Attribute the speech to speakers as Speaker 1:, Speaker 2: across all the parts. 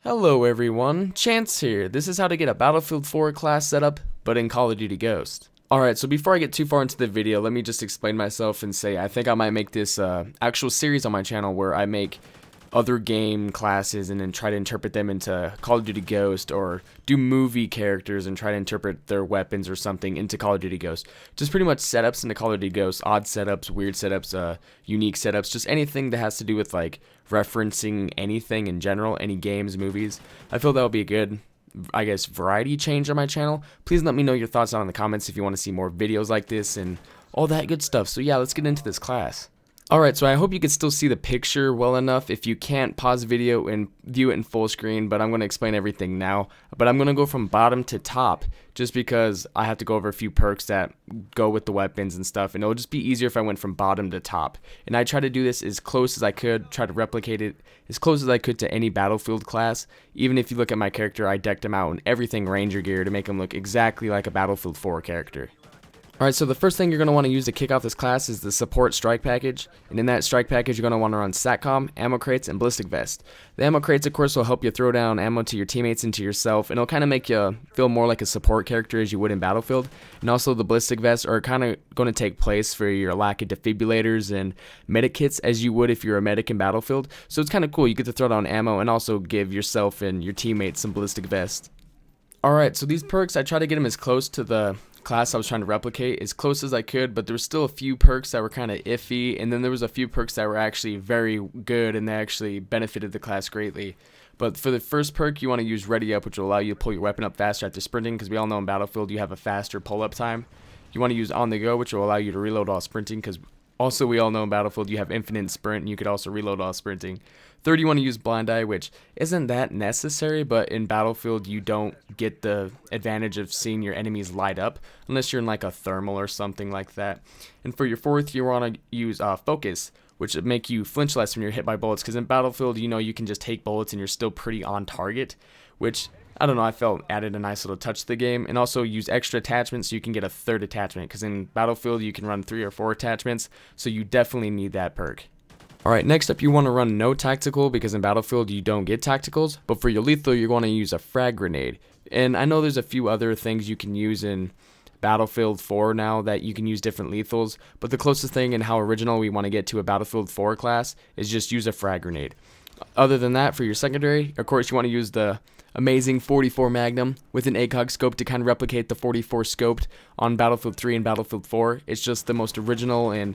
Speaker 1: Hello everyone, Chance here. This is how to get a Battlefield 4 class setup, but in Call of Duty Ghost. Alright, so before I get too far into the video, let me just explain myself and say I think I might make this actual series on my channel where I make other game classes and then try to interpret them into Call of Duty Ghost, or do movie characters and try to interpret their weapons or something into Call of Duty Ghost. Just pretty much setups into Call of Duty Ghost, odd setups, weird setups, unique setups, just anything that has to do with like referencing anything in general, any games, movies. I feel that would be a good, I guess, variety change on my channel. Please let me know your thoughts down in the comments if you want to see more videos like this and all that good stuff. So yeah, let's get into this class. Alright, so I hope you can still see the picture well enough. If you can't, pause the video and view it in full screen, but I'm going to explain everything now. But I'm going to go from bottom to top, just because I have to go over a few perks that go with the weapons and stuff, and it'll just be easier if I went from bottom to top. And I try to do this as close as I could, try to replicate it as close as I could to any Battlefield class. Even if you look at my character, I decked him out in everything Ranger gear to make him look exactly like a Battlefield 4 character. Alright, so the first thing you're going to want to use to kick off this class is the support strike package, and in that strike package you're going to want to run SATCOM, ammo crates, and ballistic vest. The ammo crates of course will help you throw down ammo to your teammates and to yourself, and it'll kind of make you feel more like a support character as you would in Battlefield. And also the ballistic vests are kind of going to take place for your lack of defibrillators and medic kits as you would if you're a medic in Battlefield. So it's kind of cool, you get to throw down ammo and also give yourself and your teammates some ballistic vests. Alright, so these perks, I try to get them as close to the class I was trying to replicate as close as I could, but there was still a few perks that were kind of iffy, and then there was a few perks that were actually very good and they actually benefited the class greatly. But for the first perk, you want to use Ready Up, which will allow you to pull your weapon up faster after sprinting, because we all know in Battlefield you have a faster pull-up time. You want to use On The Go, which will allow you to reload while sprinting, because also we all know in Battlefield you have infinite sprint and you could also reload while sprinting. Third, you want to use Blind Eye, which isn't that necessary, but in Battlefield you don't get the advantage of seeing your enemies light up unless you're in like a thermal or something like that. And for your fourth, you want to use Focus, which would make you flinch less when you're hit by bullets, because in Battlefield, you know, you can just take bullets and you're still pretty on target, which, I don't know, I felt added a nice little touch to the game. And also use extra attachments so you can get a third attachment, because in Battlefield you can run 3 or 4 attachments, so you definitely need that perk. Alright, next up you want to run no tactical, because in Battlefield you don't get tacticals, but for your lethal you're going to use a frag grenade. And I know there's a few other things you can use in Battlefield 4 now that you can use different lethals, but the closest thing and how original we want to get to a Battlefield 4 class is just use a frag grenade. Other than that, for your secondary, of course you want to use the amazing 44 Magnum with an ACOG scope to kind of replicate the 44 scoped on Battlefield 3 and Battlefield 4. It's just the most original and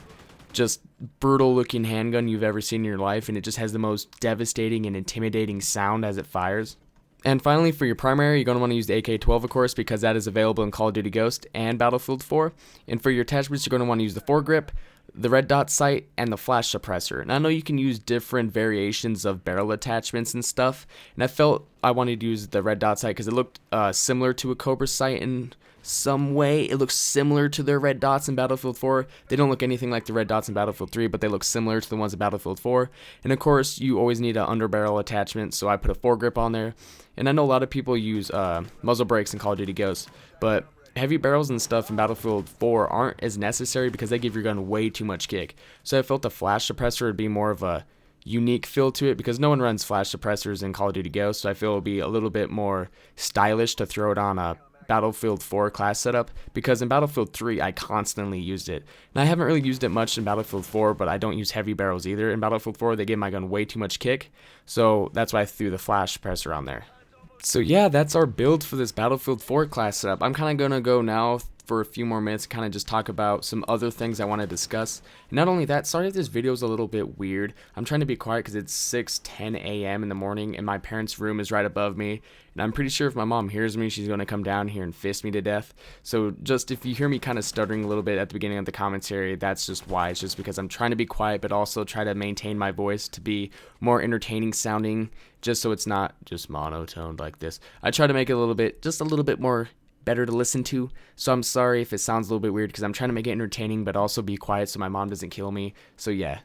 Speaker 1: just brutal looking handgun you've ever seen in your life, and it just has the most devastating and intimidating sound as it fires. And finally, for your primary, you're going to want to use the AK-12, of course, because that is available in Call of Duty Ghost and Battlefield 4. And for your attachments, you're going to want to use the foregrip, the red dot sight, and the flash suppressor. And I know you can use different variations of barrel attachments and stuff, and I felt I wanted to use the red dot sight because it looked similar to a Cobra sight in some way. It looks similar to their red dots in Battlefield 4. They don't look anything like the red dots in Battlefield 3, but they look similar to the ones in Battlefield 4. And of course, you always need an underbarrel attachment, so I put a foregrip on there. And I know a lot of people use muzzle brakes in Call of Duty Ghost, but heavy barrels and stuff in Battlefield 4 aren't as necessary because they give your gun way too much kick. So I felt the flash suppressor would be more of a unique feel to it, because no one runs flash suppressors in Call of Duty Ghost, so I feel it would be a little bit more stylish to throw it on a Battlefield 4 class setup, because in Battlefield 3 I constantly used it. And I haven't really used it much in Battlefield 4, but I don't use heavy barrels either. In Battlefield 4 they gave my gun way too much kick, so that's why I threw the flash suppressor on there. So yeah, that's our build for this Battlefield 4 class setup. I'm kind of going to go now for a few more minutes and kind of just talk about some other things I want to discuss. And not only that, sorry if this video is a little bit weird. I'm trying to be quiet because it's 6:10 a.m. in the morning and my parents' room is right above me. And I'm pretty sure if my mom hears me, she's going to come down here and fist me to death. So just if you hear me kind of stuttering a little bit at the beginning of the commentary, that's just why. It's just because I'm trying to be quiet but also try to maintain my voice to be more entertaining sounding, just so it's not just monotoned like this. I try to make it just a little bit more better to listen to, so I'm sorry if it sounds a little bit weird because I'm trying to make it entertaining but also be quiet so my mom doesn't kill me. So yeah.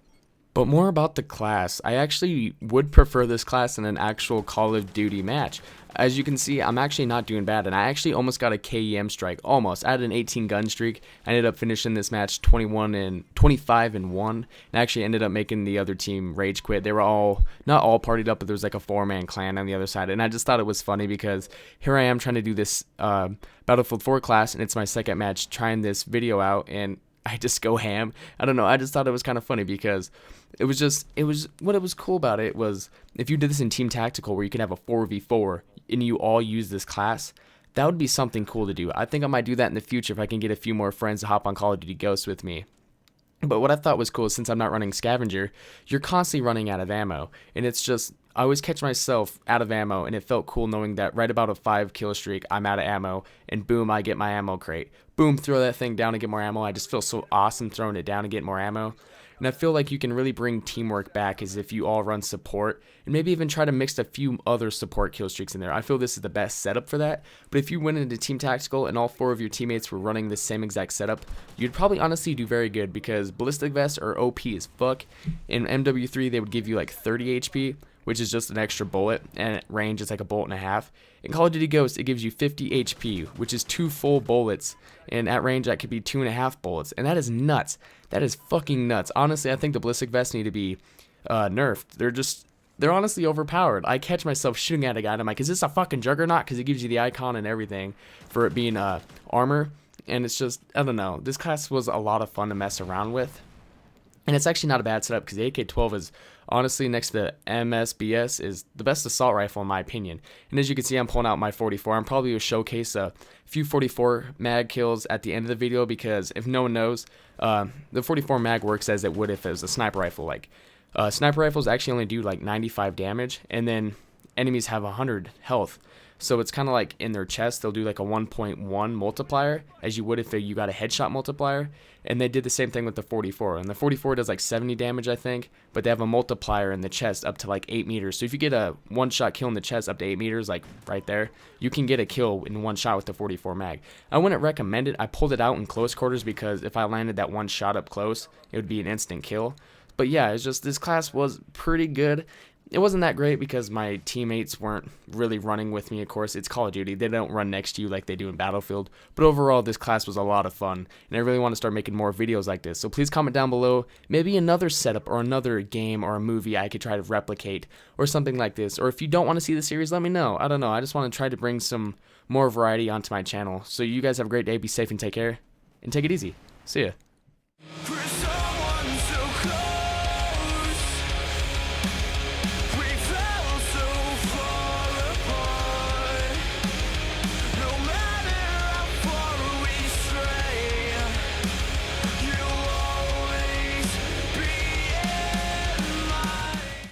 Speaker 1: But more about the class. I actually would prefer this class in an actual Call of Duty match. As you can see, I'm actually not doing bad, and I actually almost got a KEM strike. Almost. I had an 18 gun streak. I ended up finishing this match 25 and 1, and actually ended up making the other team rage quit. They were all, not all partied up, but there was like a 4-man clan on the other side, and I just thought it was funny because here I am trying to do this Battlefield 4 class, and it's my second match trying this video out, and I just go ham. I don't know. I just thought it was kind of funny because what it was cool about it was if you did this in Team Tactical where you can have a 4v4 and you all use this class, that would be something cool to do. I think I might do that in the future if I can get a few more friends to hop on Call of Duty Ghosts with me. But what I thought was cool is since I'm not running Scavenger, you're constantly running out of ammo. And it's just, I always catch myself out of ammo, and it felt cool knowing that right about a 5 kill streak, I'm out of ammo, and boom, I get my ammo crate. Boom, throw that thing down and get more ammo. I just feel so awesome throwing it down and getting more ammo. And I feel like you can really bring teamwork back as if you all run support, and maybe even try to mix a few other support kill streaks in there. I feel this is the best setup for that. But if you went into Team Tactical and all 4 of your teammates were running the same exact setup, you'd probably honestly do very good because ballistic vests are OP as fuck. In MW3 they would give you like 30 HP, which is just an extra bullet, and at range it's like a bullet and a half. In Call of Duty Ghost, it gives you 50 HP, which is 2 full bullets, and at range that could be 2.5 bullets, and that is nuts. That is fucking nuts. Honestly, I think the ballistic vests need to be nerfed. They're honestly overpowered. I catch myself shooting at a guy, and I'm like, is this a fucking juggernaut? Because it gives you the icon and everything for it being armor, and it's just, I don't know. This class was a lot of fun to mess around with. And it's actually not a bad setup because the AK-12 is honestly next to the MSBS is the best assault rifle in my opinion. And as you can see, I'm pulling out my 44. I'm probably going to showcase a few 44 mag kills at the end of the video because if no one knows, the 44 mag works as it would if it was a sniper rifle. Like sniper rifles actually only do like 95 damage, and then enemies have 100 health. So it's kind of like in their chest, they'll do like a 1.1 multiplier as you would if you got a headshot multiplier. And they did the same thing with the 44. And the 44 does like 70 damage, I think, but they have a multiplier in the chest up to like 8 meters. So if you get a one-shot kill in the chest up to 8 meters, like right there, you can get a kill in one shot with the 44 mag. I wouldn't recommend it. I pulled it out in close quarters because if I landed that one shot up close, it would be an instant kill. But yeah, it's just this class was pretty good. It wasn't that great because my teammates weren't really running with me. Of course, it's Call of Duty. They don't run next to you like they do in Battlefield. But overall, this class was a lot of fun, and I really want to start making more videos like this. So please comment down below maybe another setup or another game or a movie I could try to replicate or something like this. Or if you don't want to see the series, let me know. I don't know. I just want to try to bring some more variety onto my channel. So you guys have a great day. Be safe and take care. And take it easy. See ya.